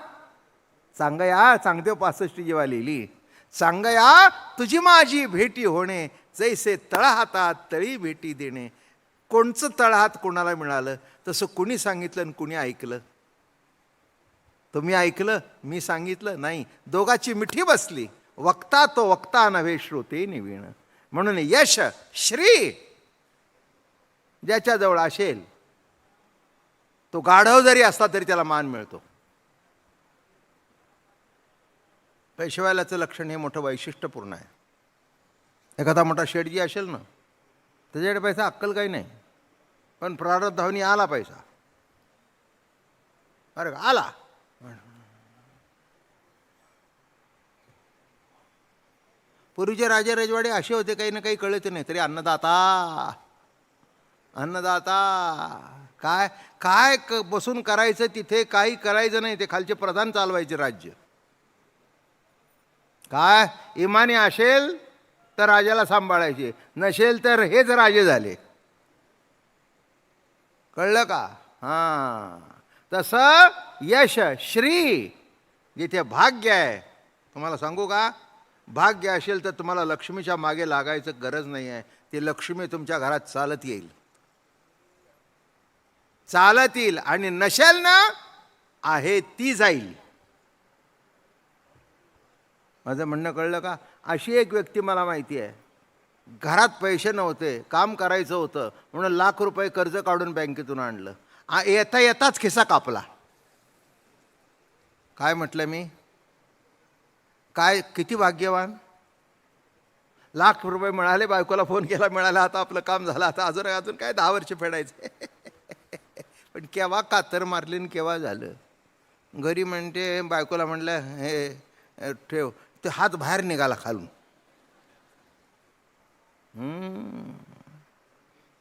सांगया, चांगदेव 65 जेव्हा लिहिली, सांगया तुझी माझी भेटी होणे, जैसे तळहातात तळी भेटी देणे. कोणचं तळहात कोणाला मिळालं? तसं कुणी सांगितलं आणि कुणी ऐकलं? तुम्ही ऐकलं, मी सांगितलं नाही. दोघाची मिठी बसली. वक्ता तो वक्ता नव्हे, श्रोते निवीण. म्हणून यश श्री ज्याच्याजवळ असेल तो गाढव जरी असला तरी त्याला मान मिळतो. पेशवाल्याचं लक्षण हे मोठं वैशिष्ट्यपूर्ण आहे. एखादा मोठा शेठजी असेल ना, त्याच्याकडे पैसा अक्कल काही नाही, पण प्रारब्धावनी आला पैसा. अरे आला. पूर्वीचे राजे रजवाडे असे होते, काही ना काही कळत नाही तरी अन्नदाता अन्नदाता. काय काय बसून करायचं तिथे, काही करायचं नाही, ते खालचे प्रधान चालवायचे राज्य. काय इमानी असेल तर राजाला सांभाळायचे, नसेल तर हेच राजे झाले. कळलं का? हां, तसं यश श्री जिथे भाग्य आहे, तुम्हाला सांगू का, भाग्य असेल तर तुम्हाला लक्ष्मीच्या मागे लागायचं गरज नाही आहे. ती लक्ष्मी तुमच्या घरात चालत येईल, चालत येईल. आणि नसेल ना, आहे ती जाईल. माझं म्हणणं कळलं का? अशी एक व्यक्ती मला माहिती आहे, घरात पैसे नव्हते, काम करायचं होतं म्हणून ₹1,00,000 कर्ज काढून बँकेतून आणलं. येता येताच खिसा कापला. काय म्हटलं मी? काय किती भाग्यवान. ₹1,00,000 मिळाले, बायकोला फोन केला, मिळाला, आता आपलं काम झालं, आता अजून काय 10 वर्ष फेडायचे. पण केव्हा कातर मारली आणि केव्हा झालं. घरी म्हणते, बायकोला म्हणलं हे ठेव, ते हात बाहेर निघाला खालून.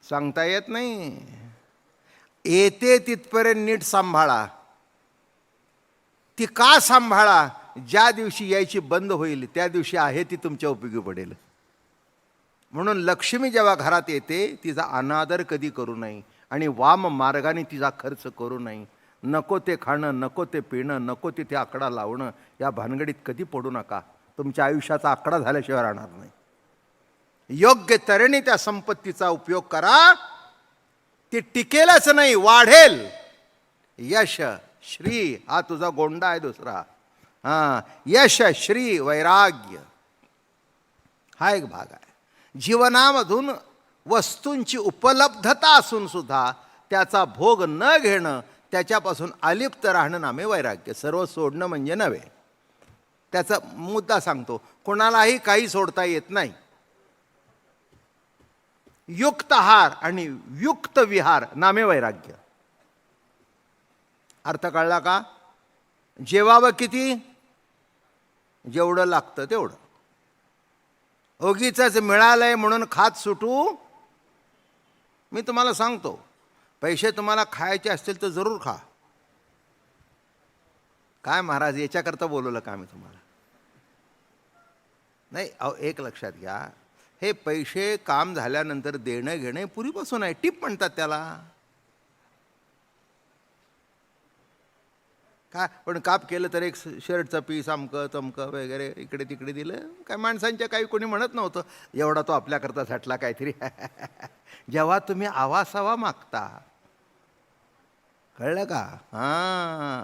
सांगता येत नाही. येते तिथपर्यंत नीट सांभाळा. ती का सांभाळा? ज्या दिवशी यायची बंद होईल त्या दिवशी आहे ती तुमच्या उपयोगी पडेल. म्हणून लक्ष्मी जेव्हा घरात येते तिचा अनादर कधी करू नये आणि वाम मार्गाने तिचा खर्च करू नये. नको ते खाणं, नको ते पिणं, नको तिथे आकडा लावणं, या भानगडीत कधी पडू नका. तुमच्या आयुष्याचा आकडा झाल्याशिवाय राहणार नाही. योग्य तऱ्हेने त्या संपत्तीचा उपयोग करा, ती टिकेलच नाही, वाढेल. यश श्री हा तुझा गोंडा आहे दुसरा. हां, यश श्री वैराग्य हा एक भाग आहे. जीवनामधून वस्तूंची उपलब्धता असून सुद्धा त्याचा भोग न घेणं, त्याच्यापासून अलिप्त राहणं नामे वैराग्य. सर्व सोडणं म्हणजे नव्हे. त्याचा मुद्दा सांगतो, कोणालाही काही सोडता येत नाही. युक्त आहार आणि युक्त विहार नामे वैराग्य. अर्थ कळला का? जेवावं किती? जेवढं लागतं तेवढं. उगीचच मिळालंय म्हणून खात सुटू. मी तुम्हाला सांगतो, पैसे तुम्हाला खायचे असतील तर जरूर खा. काय महाराज याच्याकरता बोलवलं का मी तुम्हाला? नाही, अहो एक लक्षात घ्या, हे पैसे काम झाल्यानंतर देणं घेणं पूर्वीपासून आहे. टिप म्हणतात त्याला. काय पण काप केलं तर एक शर्टचं पीस अमकं तमकं वगैरे इकडे तिकडे दिलं. काय माणसांच्या काही कोणी म्हणत नव्हतं, एवढा तो आपल्याकरता झटला काहीतरी. जेव्हा तुम्ही आवासावा मागता, कळलं का? हां.